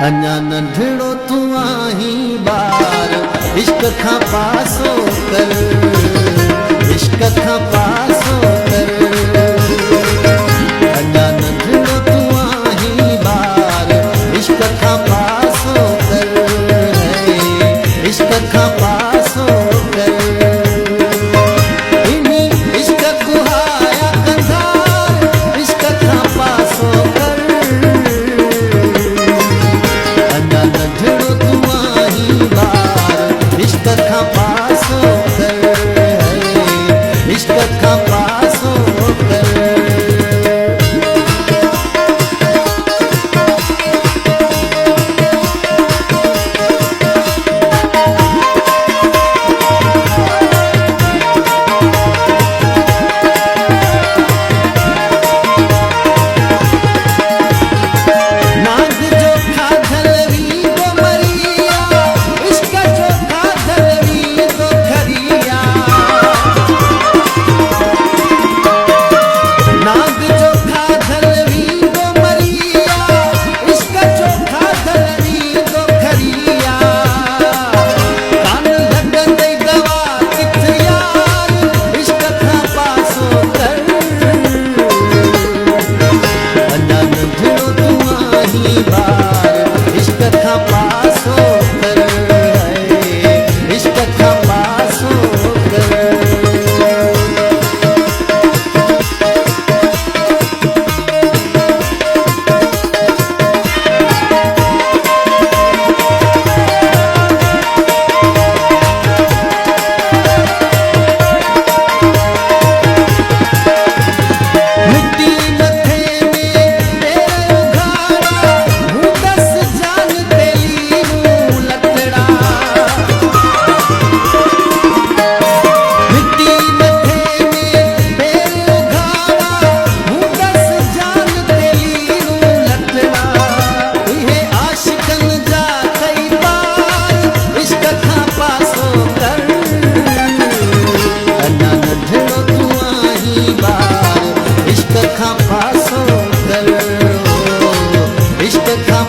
अञा नंढड़ो तू आहीं ॿार, इश्क खां पासो कर, इश्क खां पासो कर। अञा नंढड़ो तू आहीं ॿार, इश्क खां पासो कर, इश्क खां पासो कर। इन्ही इश्क कुहाया कंधार, इश्क खां पासो कर। अञा नंढड़ो तू आहीं ॿार, इश्क खां पासो कर, इश्क खां पासो कर। इश्क खां पासो कर, इश्क खां